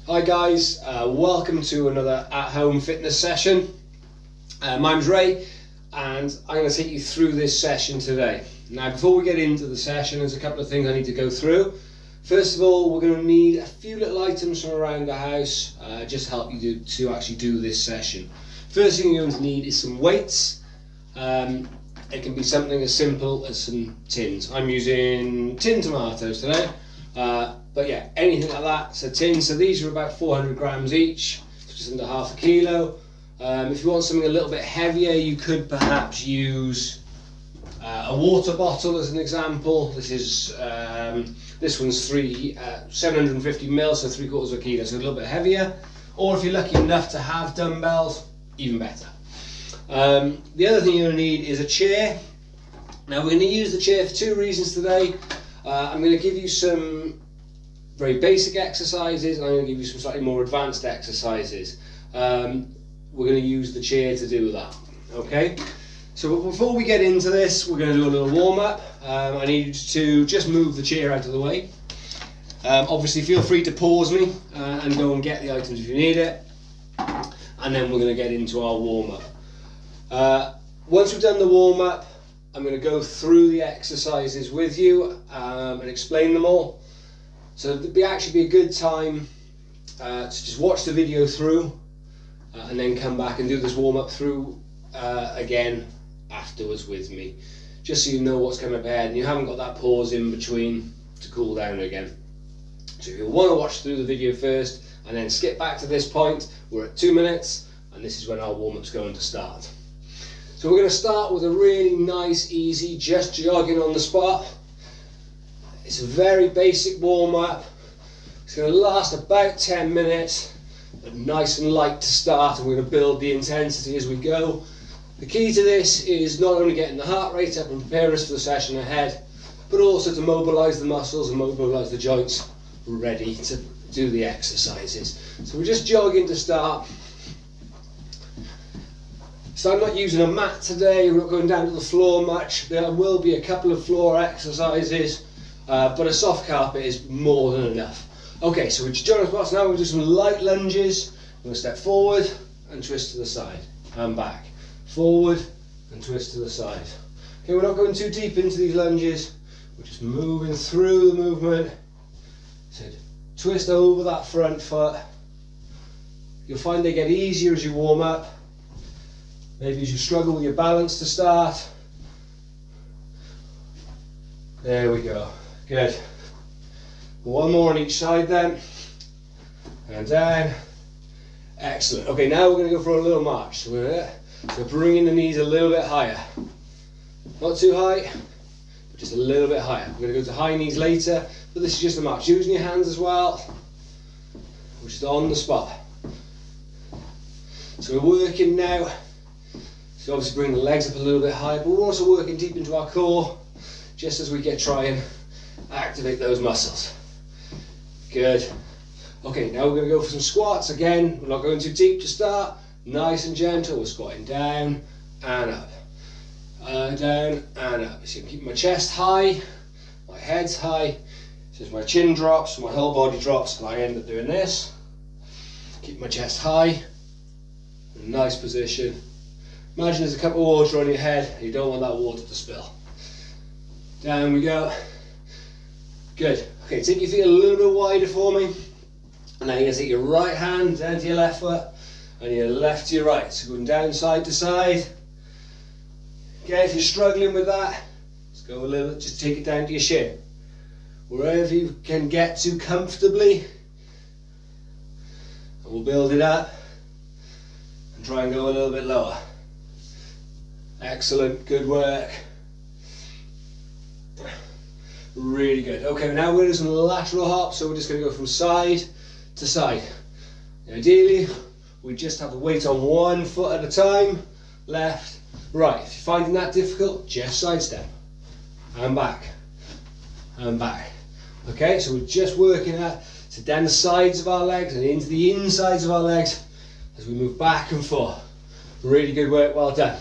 Hi guys, welcome to another at-home fitness session. My name's Ray and I'm going to take you through this session today. Now before we get into the session, there's a couple of things I need to go through. First of all, we're going to need a few little items from around the house just to help you to actually do this session. First thing you're going to need is some weights. It can be something as simple as some tins. I'm using tin tomatoes today. But yeah, anything like that, so tins. So these are about 400 grams each, just under half a kilo. If you want something a little bit heavier, you could perhaps use a water bottle as an example. This one's 750 ml, so 3/4 of a kilo, so a little bit heavier. Or if you're lucky enough to have dumbbells, even better. The other thing you're going to need is a chair. Now we're going to use the chair for two reasons today. I'm going to give you some very basic exercises and I'm going to give you some slightly more advanced exercises. We're going to use the chair to do that. Okay, so before we get into this, we're going to do a little warm-up. I need you to just move the chair out of the way. Obviously feel free to pause me and go and get the items if you need it, and then we're going to get into our warm-up. Once we've done the warm-up, I'm going to go through the exercises with you and explain them all. So it'd actually be a good time to just watch the video through and then come back and do this warm-up through again afterwards with me, just so you know what's coming up ahead and you haven't got that pause in between to cool down again. So if you want to watch through the video first and then skip back to this point, we're at 2 minutes and this is when our warm-up's going to start. So we're going to start with a really nice, easy, just jogging on the spot. It's a very basic warm-up. It's going to last about 10 minutes, but nice and light to start, and we're going to build the intensity as we go. The key to this is not only getting the heart rate up and preparing us for the session ahead, but also to mobilise the muscles and mobilise the joints ready to do the exercises. So we're just jogging to start. So I'm not using a mat today, we're not going down to the floor much. There will be a couple of floor exercises, but a soft carpet is more than enough. Okay, so we're just jogging spots now. We'll do some light lunges. We're going to step forward and twist to the side and back. Forward and twist to the side. Okay, we're not going too deep into these lunges. We're just moving through the movement. So twist over that front foot. You'll find they get easier as you warm up. Maybe as you struggle with your balance to start. There we go. Good. One more on each side then. And down. Excellent. Okay, now we're going to go for a little march. So bringing the knees a little bit higher. Not too high, but just a little bit higher. We're going to go to high knees later, but this is just a march. Using your hands as well. We're just on the spot. So we're working now. So obviously bring the legs up a little bit higher, but we're also working deep into our core, just as we try and activate those muscles. Good. Okay, now we're going to go for some squats. Again, we're not going too deep to start. Nice and gentle. We're squatting down and up. Down and up. So I'm keeping my chest high, my head's high. So as my chin drops, my whole body drops, and I end up doing this. Keep my chest high. Nice position. Imagine there's a cup of water on your head. You don't want that water to spill. Down we go. Good. Okay, take your feet a little bit wider for me. And now you're going to take your right hand down to your left foot and your left to your right. So going down side to side. Okay, if you're struggling with that, let's go a little, just take it down to your shin. Wherever you can get to comfortably. And we'll build it up and try and go a little bit lower. Excellent, good work. Really good. Okay, now we're going to do some lateral hops, so we're just going to go from side to side. Ideally, we just have the weight on one foot at a time, left, right. If you're finding that difficult, just sidestep. And back. And back. Okay, so we're just working at, so down the sides of our legs and into the insides of our legs as we move back and forth. Really good work, well done.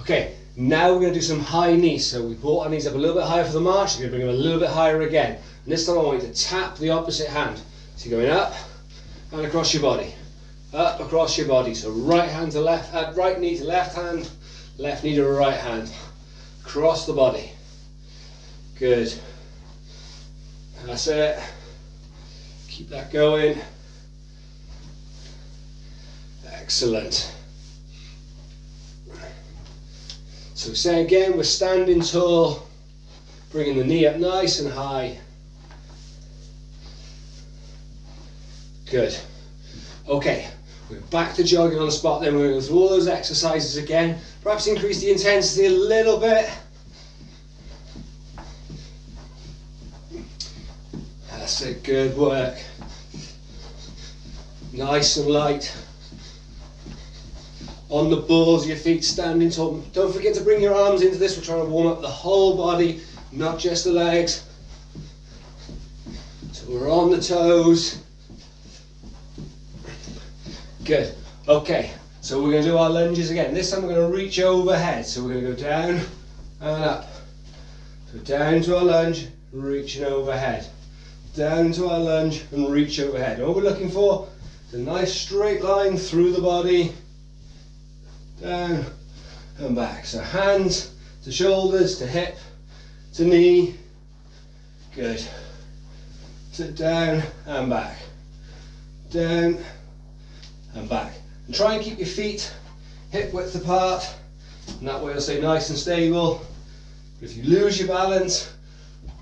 Okay, now we're going to do some high knees. So we brought our knees up a little bit higher for the march. We're going to bring them a little bit higher again. And this time I want you to tap the opposite hand. So you're going up and across your body. Up across your body. So right hand to left, right knee to left hand, left knee to right hand. Across the body. Good. That's it. Keep that going. Excellent. So say again, we're standing tall, bringing the knee up nice and high. Good. Okay, we're back to jogging on the spot then. We're going to go through all those exercises again. Perhaps increase the intensity a little bit. That's it, good work. Nice and light. On the balls of your feet, standing tall. Don't forget to bring your arms into this. We're trying to warm up the whole body, not just the legs. So we're on the toes. Good. Okay, so we're going to do our lunges again. This time we're going to reach overhead. So we're going to go down and up. So down to our lunge, reaching overhead. Down to our lunge and reach overhead. All we're looking for is a nice straight line through the body. Down and back. So hands to shoulders, to hip, to knee. Good. Sit down and back. Down and back. And try and keep your feet hip width apart. And that way it'll stay nice and stable. But if you lose your balance,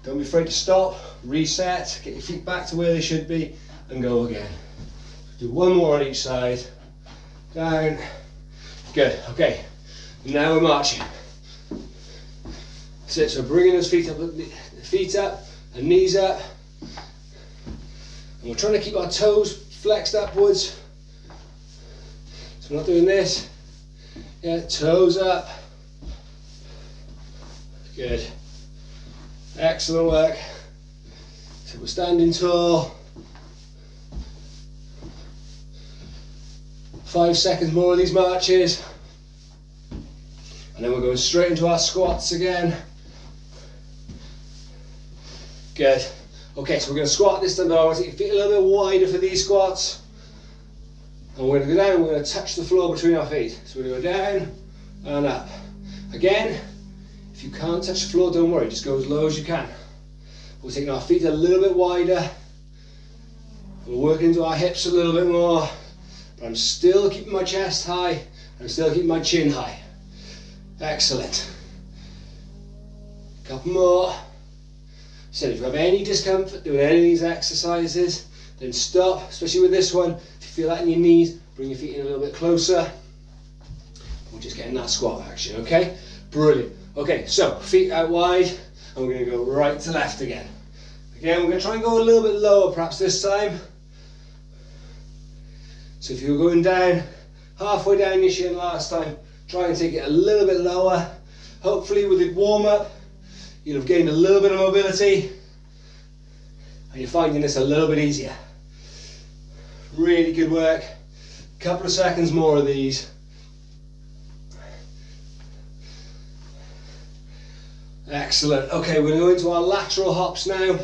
don't be afraid to stop, reset, get your feet back to where they should be, and go again. Do one more on each side. Down. Good, okay, now we're marching. That's it, so bringing those feet up and knees up. And we're trying to keep our toes flexed upwards. So we're not doing this. Yeah, toes up. Good. Excellent work. So we're standing tall. 5 seconds more of these marches. And then we're going straight into our squats again. Good. Okay, so we're going to squat this time. I want to take your feet a little bit wider for these squats. And we're going to go down, we're going to touch the floor between our feet. So we're going to go down and up. Again, if you can't touch the floor, don't worry, just go as low as you can. We're taking our feet a little bit wider. We're working into our hips a little bit more. But I'm still keeping my chest high. I'm still keeping my chin high. Excellent. Couple more. So if you have any discomfort doing any of these exercises, then stop, especially with this one. If you feel that in your knees, bring your feet in a little bit closer. We're just getting that squat action, okay? Brilliant. Okay, so feet out wide, and we're going to go right to left again. Again, we're going to try and go a little bit lower perhaps this time. So if you were going down, halfway down your shin last time, try and take it a little bit lower. Hopefully with the warm up, you'll have gained a little bit of mobility and you're finding this a little bit easier. Really good work. Couple of seconds more of these. Excellent. Okay, we're going to go into our lateral hops now,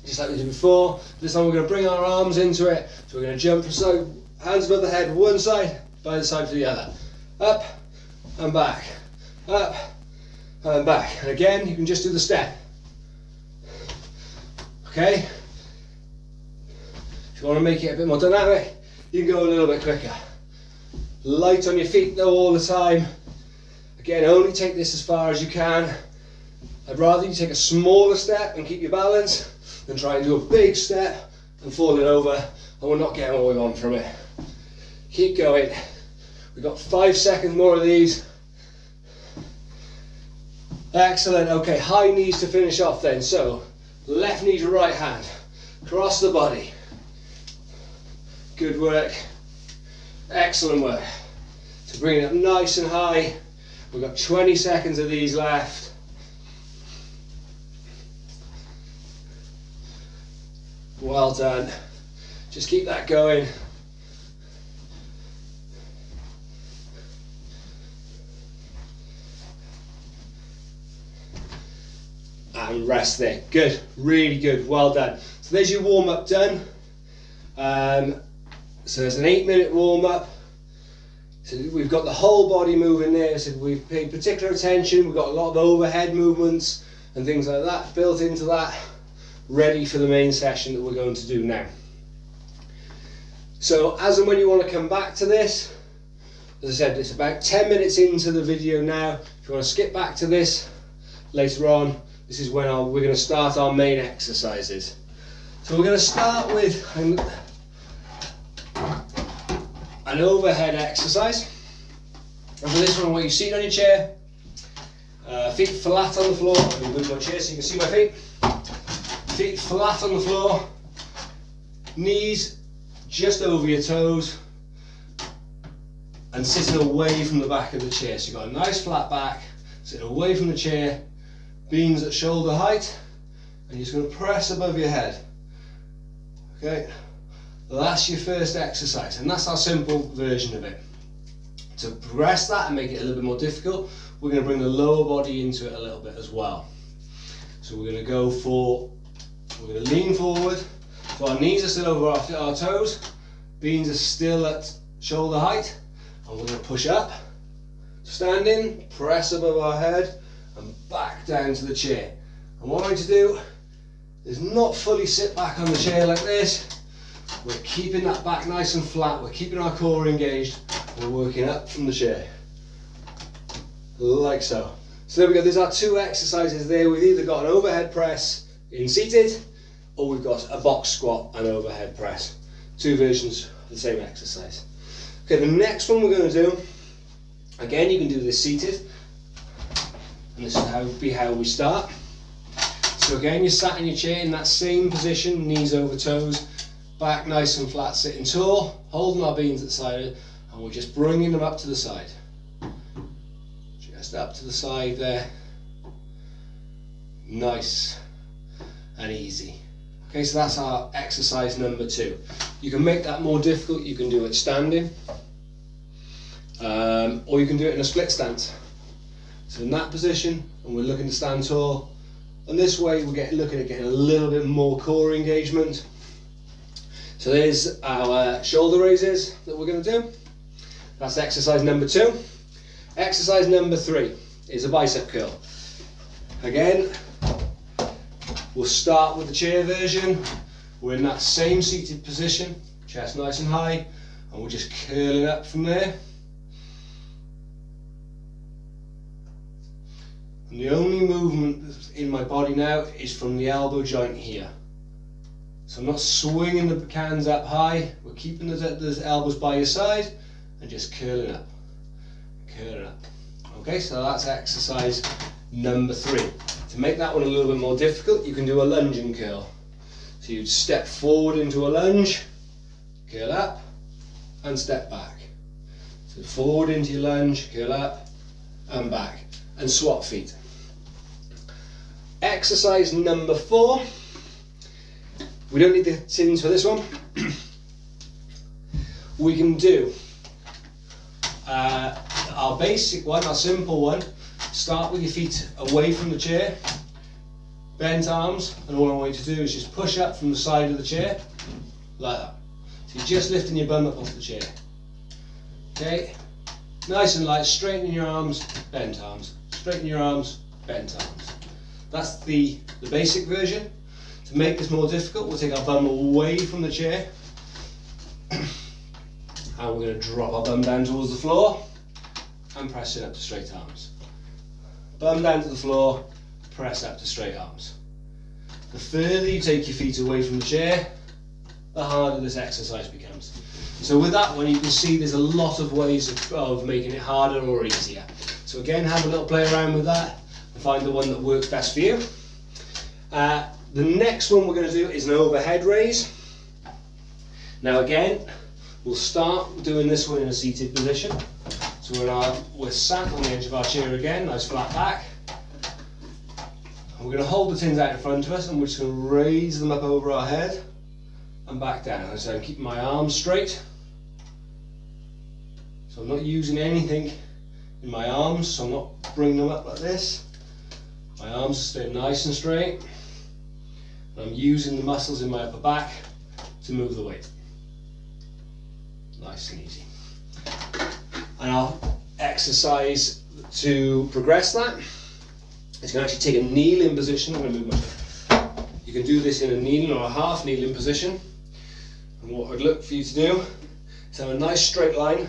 just like we did before. This time we're going to bring our arms into it. So we're going to jump from side, hands above the head, one side, by the side to the other. Up and back. Up and back. And again, you can just do the step. Okay? If you want to make it a bit more dynamic, you can go a little bit quicker. Light on your feet though all the time. Again, only take this as far as you can. I'd rather you take a smaller step and keep your balance than try and do a big step and falling over and we're not getting what we want from it. Keep going. We've got 5 seconds more of these. Excellent. Okay, high knees to finish off then. So, left knee to right hand. Cross the body. Good work. Excellent work. So bring it up nice and high. We've got 20 seconds of these left. Well done. Just keep that going. And rest there. Good, really good, well done. So there's your warm up done. So there's an 8-minute warm up. So we've got the whole body moving there, so we've paid particular attention, we've got a lot of overhead movements and things like that built into that, ready for the main session that we're going to do now. So as and when you want to come back to this, as I said, it's about 10 minutes into the video now. If you want to skip back to this later on, this is when we're going to start our main exercises. So we're going to start with an overhead exercise. And for this one, I want you to sit on your chair, feet flat on the floor. I'm going to move my chair so you can see my feet. Feet flat on the floor, knees just over your toes, and sitting away from the back of the chair. So you've got a nice flat back, sitting away from the chair, beans at shoulder height, and you're just going to press above your head. Okay, that's your first exercise, and that's our simple version of it. To progress that and make it a little bit more difficult, we're going to bring the lower body into it a little bit as well. So we're going to lean forward, so our knees are still over our toes, beans are still at shoulder height, and we're going to push up, standing, press above our head, and back down to the chair. And what I'm going to do is not fully sit back on the chair like this. We're keeping that back nice and flat, we're keeping our core engaged, we're working up from the chair, like so. So there we go, there's our two exercises there. We've either got an overhead press in seated, or we've got a box squat and overhead press. Two versions of the same exercise. Okay, the next one we're going to do, again you can do this seated, and this is how we start. So again, you're sat in your chair in that same position, knees over toes, back nice and flat, sitting tall, holding our beans at the side, and we're just bringing them up to the side. Just up to the side there. Nice and easy. Okay, so that's our exercise number 2. You can make that more difficult, you can do it standing, or you can do it in a split stance. So in that position, and we're looking to stand tall, and this way we're looking at getting a little bit more core engagement. So there's our shoulder raises that we're going to do. That's exercise number 2. Exercise number 3 is a bicep curl. Again, we'll start with the chair version. We're in that same seated position, chest nice and high, and we're just curling up from there. And the only movement in my body now is from the elbow joint here. So I'm not swinging the hands up high, we're keeping those elbows by your side and just curling up, curling up. Okay, so that's exercise number 3. To make that one a little bit more difficult, you can do a lunging curl. So you'd step forward into a lunge, curl up, and step back. So forward into your lunge, curl up, and back, and swap feet. Exercise number 4. We don't need the tins for this one. We can do our basic one, our simple one. Start with your feet away from the chair, bent arms, and all I want you to do is just push up from the side of the chair, like that. So you're just lifting your bum up off the chair. Okay, nice and light, straighten your arms, bent arms, straighten your arms, bent arms. That's the basic version. To make this more difficult, we'll take our bum away from the chair, and we're going to drop our bum down towards the floor, and press it up to straight arms. Bum down to the floor, press up to straight arms. The further you take your feet away from the chair, the harder this exercise becomes. So with that one, you can see there's a lot of ways of making it harder or easier. So again, have a little play around with that and find the one that works best for you. The next one we're going to do is an overhead raise. Now again, we'll start doing this one in a seated position. So we're sat on the edge of our chair again, nice flat back. And we're going to hold the tins out in front of us, and we're just going to raise them up over our head and back down. So I'm keeping my arms straight. So I'm not using anything in my arms, so I'm not bringing them up like this. My arms stay nice and straight. And I'm using the muscles in my upper back to move the weight. Nice and easy. And our exercise to progress that is going to actually take a kneeling position. I'm going to move my foot. You can do this in a kneeling or a half kneeling position. And what I'd look for you to do is have a nice straight line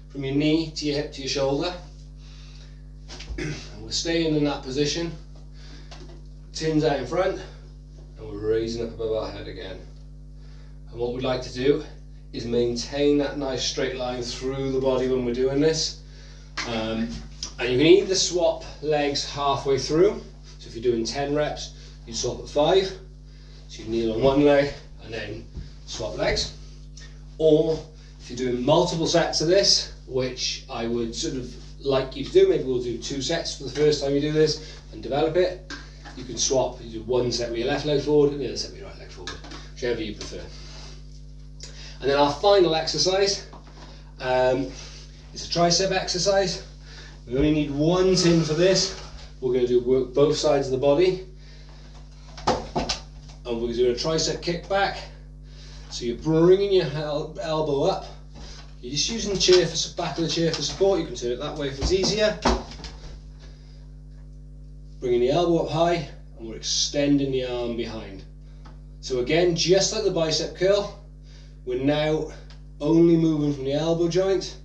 from your knee to your hip to your shoulder. And we're staying in that position. Tins out in front, and we're raising up above our head again. And what we'd like to do is maintain that nice straight line through the body when we're doing this. And you can either swap legs halfway through. So if you're doing 10 reps, you swap at 5. So you kneel on one leg and then swap legs. Or if you're doing multiple sets of this, which I would sort of like you to do, maybe we'll do 2 sets for the first time you do this and develop it. You can swap, you do 1 set with your left leg forward and the other set with your right leg forward, whichever you prefer. And then our final exercise is a tricep exercise. We only need 1 tin for this. We're going to work both sides of the body. And we're doing a tricep kickback. So you're bringing your elbow up. You're just using the chair for back of the chair for support. You can turn it that way if it's easier. Bringing the elbow up high, and we're extending the arm behind. So again, just like the bicep curl, we're now only moving from the elbow joint.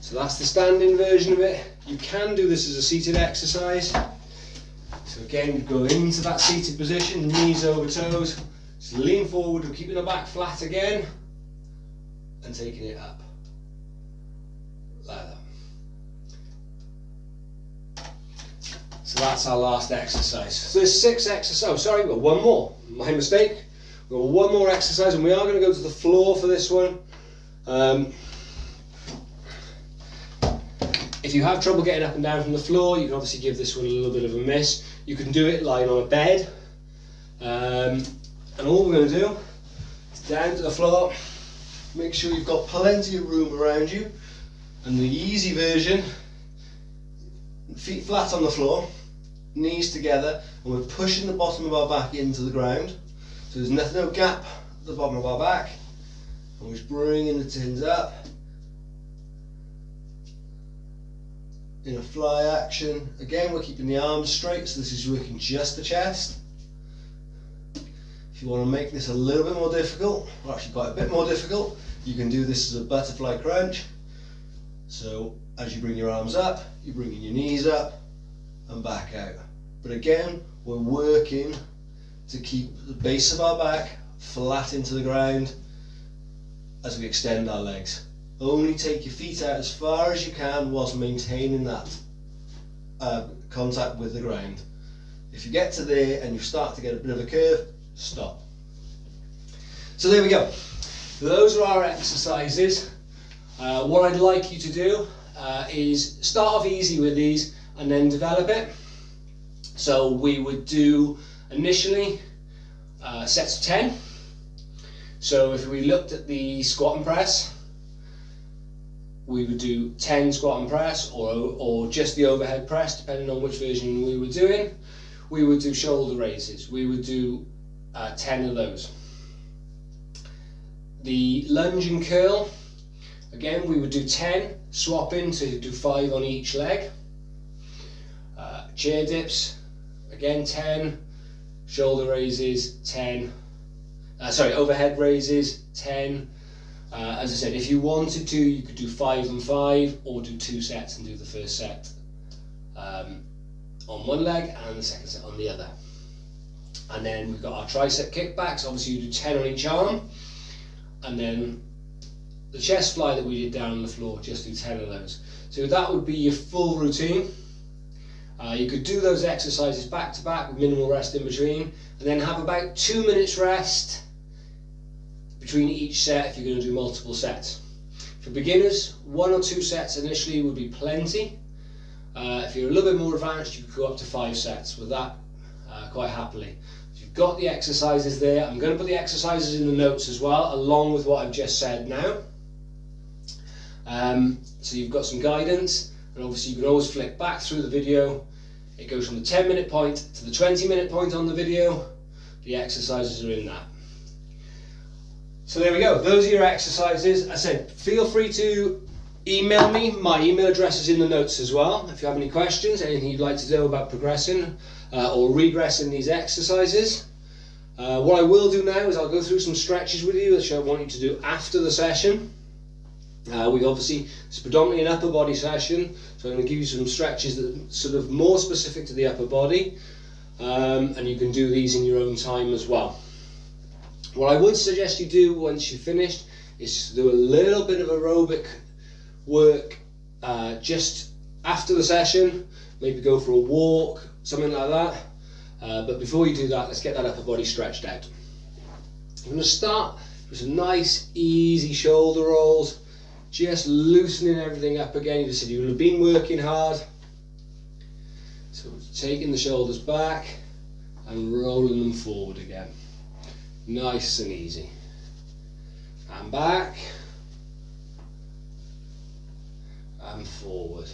So that's the standing version of it. You can do this as a seated exercise. So again, go into that seated position, knees over toes. Just lean forward, we're keeping the back flat again, and taking it up, like that. So that's our last exercise. So there's 6 exercises. Oh, sorry, we've got 1 more. My mistake. We've got 1 more exercise, and we are going to go to the floor for this one. If you have trouble getting up and down from the floor, you can obviously give this one a little bit of a miss. You can do it lying on a bed. And all we're going to do is down to the floor. Make sure you've got plenty of room around you. And the easy version, feet flat on the floor, knees together, and we're pushing the bottom of our back into the ground. So there's no gap at the bottom of our back. And we're just bringing the tins up. In a fly action. Again, we're keeping the arms straight, so this is working just the chest. If you want to make this a little bit more difficult, or actually quite a bit more difficult, you can do this as a butterfly crunch. So as you bring your arms up, you're bringing your knees up and back out. But again, we're working to keep the base of our back flat into the ground as we extend our legs. Only take your feet out as far as you can whilst maintaining that contact with the ground. If you get to there and you start to get a bit of a curve, stop. So there we go. Those are our exercises. What I'd like you to do is start off easy with these and then develop it. So we would do initially sets of 10. So if we looked at the squat and press, we would do 10 squat and press or just the overhead press, depending on which version we were doing. We would do shoulder raises. We would do 10 of those. The lunge and curl, again, we would do 10, swapping to do 5 on each leg. Chair dips, again 10, shoulder raises 10, overhead raises 10. As I said, if you wanted to, you could do 5 and 5, or do 2 sets and do the first set on one leg and the second set on the other. And then we've got our tricep kickbacks. Obviously you do 10 on each arm, and then the chest fly that we did down on the floor, just do 10 of those. So that would be your full routine. You could do those exercises back to back with minimal rest in between, and then have about 2 minutes rest between each set if you're going to do multiple sets. For beginners, 1 or 2 sets initially would be plenty. If you're a little bit more advanced, you could go up to 5 sets with that quite happily. So you've got the exercises there. I'm going to put the exercises in the notes as well, along with what I've just said now. So you've got some guidance, and obviously you can always flick back through the video. It goes from the 10-minute point to the 20-minute point on the video. The exercises are in that. So there we go, those are your exercises. I said, feel free to email me. My email address is in the notes as well. If you have any questions, anything you'd like to know about progressing or regressing these exercises. What I will do now is I'll go through some stretches with you, which I want you to do after the session. It's predominantly an upper body session, so I'm going to give you some stretches that are sort of more specific to the upper body, and you can do these in your own time as well. What I would suggest you do once you're finished is to do a little bit of aerobic work just after the session, maybe go for a walk, something like that. But before you do that, let's get that upper body stretched out. I'm going to start with some nice easy shoulder rolls, just loosening everything up again. You said you would have been working hard, so taking the shoulders back and rolling them forward again, nice and easy, and back and forward.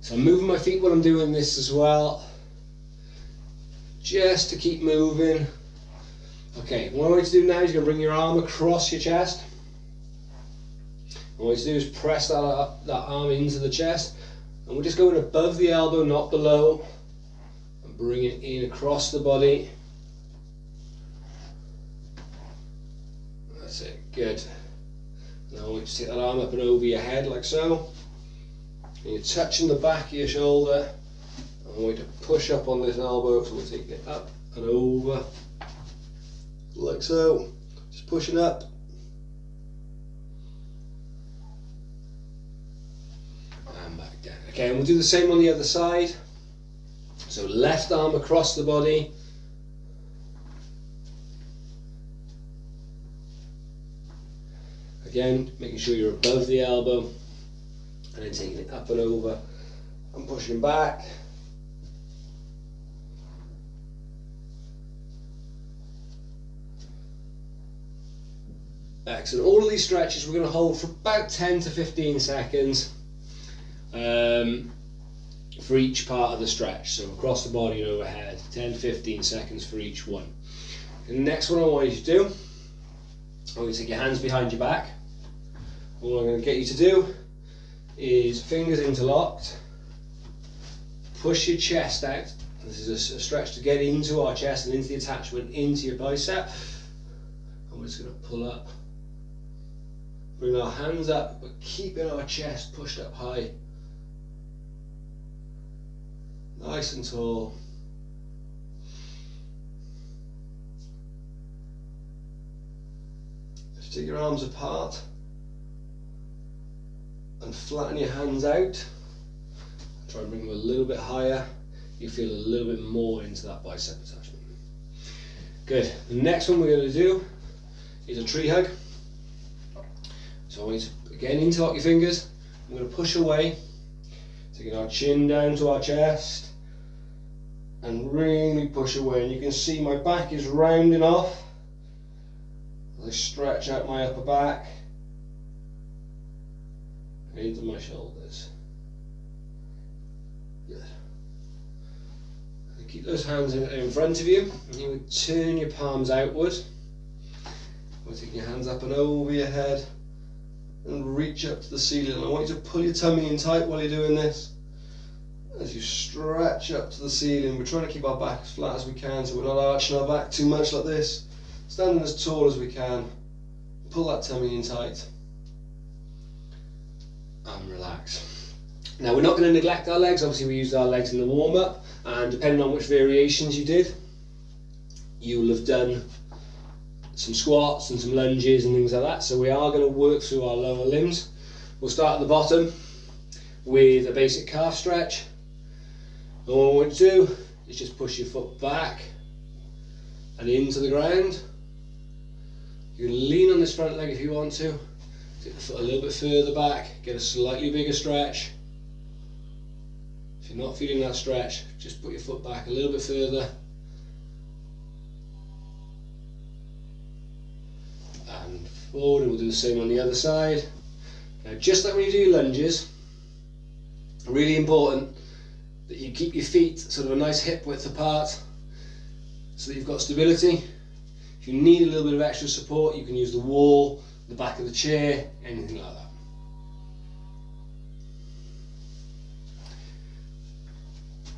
So I'm moving my feet while I'm doing this as well, just to keep moving. Okay, what I want you to do now is you're going to bring your arm across your chest. What I want you to do is press that arm into the chest, and we're just going above the elbow, not below, and bring it in across the body. That's it, good. Now I want you to take that arm up and over your head like so. And you're touching the back of your shoulder. I want you to push up on this elbow, so we'll take it up and over, like so. Just pushing up. And back down. Okay, and we'll do the same on the other side. So left arm across the body. Again, making sure you're above the elbow, and then taking it up and over and pushing back. Excellent. All of these stretches we're going to hold for about 10 to 15 seconds for each part of the stretch. So across the body and overhead, 10 to 15 seconds for each one. And the next one I want you to do, I want you to take your hands behind your back. All I'm going to get you to do is fingers interlocked, push your chest out. This is a stretch to get into our chest and into the attachment into your bicep. And we're just going to pull up. Bring our hands up, but keeping our chest pushed up high. Nice and tall. Just take your arms apart and flatten your hands out. Try and bring them a little bit higher. You feel a little bit more into that bicep attachment. Good. The next one we're going to do is a tree hug. So I want you to again interlock your fingers. I'm going to push away, taking our chin down to our chest and really push away. And you can see my back is rounding off as I stretch out my upper back into my shoulders. Good. And keep those hands in front of you, and you would turn your palms outward. We'll take your hands up and over your head and reach up to the ceiling. I want you to pull your tummy in tight while you're doing this. As you stretch up to the ceiling, we're trying to keep our back as flat as we can, so we're not arching our back too much like this. Standing as tall as we can. Pull that tummy in tight. And relax. Now we're not going to neglect our legs. Obviously we used our legs in the warm-up, and depending on which variations you did, you will have done some squats and some lunges and things like that. So we are going to work through our lower limbs. We'll start at the bottom with a basic calf stretch. And what we want to do is just push your foot back and into the ground. You can lean on this front leg if you want to. Take the foot a little bit further back, get a slightly bigger stretch. If you're not feeling that stretch, just put your foot back a little bit further. And forward, and we'll do the same on the other side. Now, just like when you do your lunges, really important that you keep your feet sort of a nice hip width apart so that you've got stability. If If you need a little bit of extra support, you can use the wall, the back of the chair, anything like that.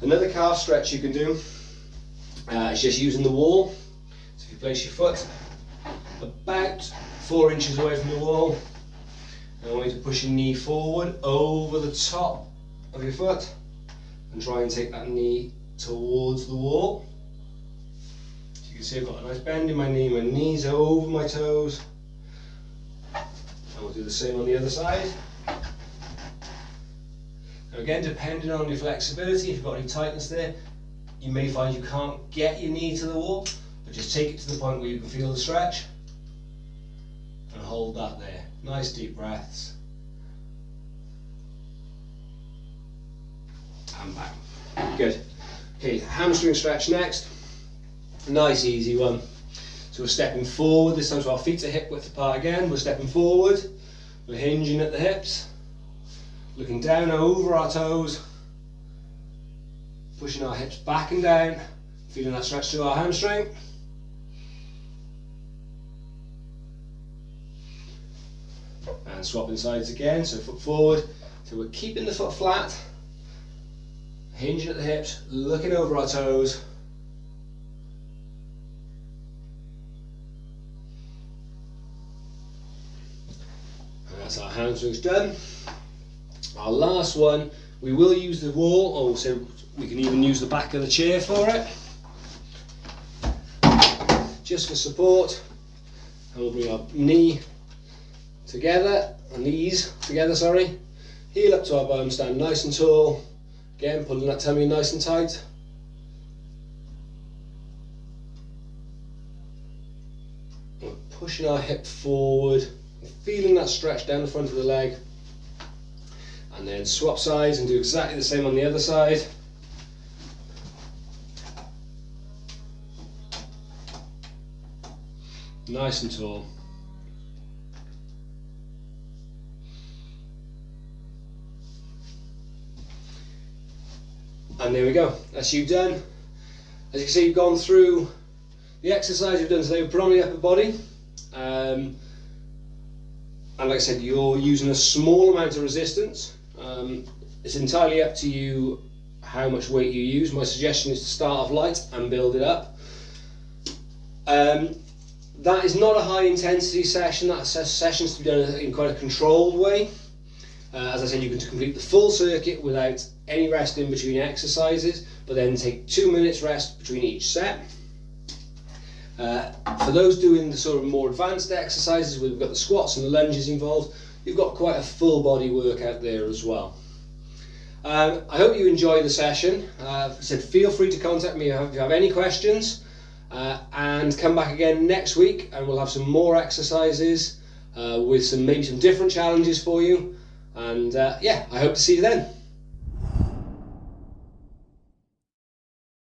Another calf stretch you can do is just using the wall. So if you place your foot about 4 inches away from the wall, and I want you to push your knee forward over the top of your foot and try and take that knee towards the wall. So you can see I've got a nice bend in my knees over my toes. And we'll do the same on the other side. Now again, depending on your flexibility, if you've got any tightness there, you may find you can't get your knee to the wall, but just take it to the point where you can feel the stretch and hold that there. Nice deep breaths. And back. Good. Okay, hamstring stretch next. Nice easy one. So we're stepping forward this time, so our feet are hip width apart again. We're stepping forward, we're hinging at the hips, looking down over our toes, pushing our hips back and down, feeling that stretch through our hamstring. And swapping sides again, so foot forward. So we're keeping the foot flat, hinging at the hips, looking over our toes. And that's our hamstrings done. Our last one, we will use the wall, or so we can even use the back of the chair for it, just for support. And we'll bring our knee together, our knees together, sorry. Heel up to our bum, stand nice and tall. Again, pulling that tummy nice and tight. We're pushing our hip forward, feeling that stretch down the front of the leg. And then swap sides and do exactly the same on the other side. Nice and tall. And there we go, that's you done. As you can see, you've gone through the exercise you've done today with predominantly upper body. And like I said, you're using a small amount of resistance. It's entirely up to you how much weight you use. My suggestion is to start off light and build it up. That is not a high intensity session. That session's to be done in quite a controlled way. As I said, you can complete the full circuit without any rest in between exercises, but then take 2 minutes rest between each set. For those doing the sort of more advanced exercises, where we've got the squats and the lunges involved, you've got quite a full body workout there as well. I hope you enjoy the session. I said, feel free to contact me if you have any questions, and come back again next week and we'll have some more exercises with maybe some different challenges for you. And yeah, I hope to see you then.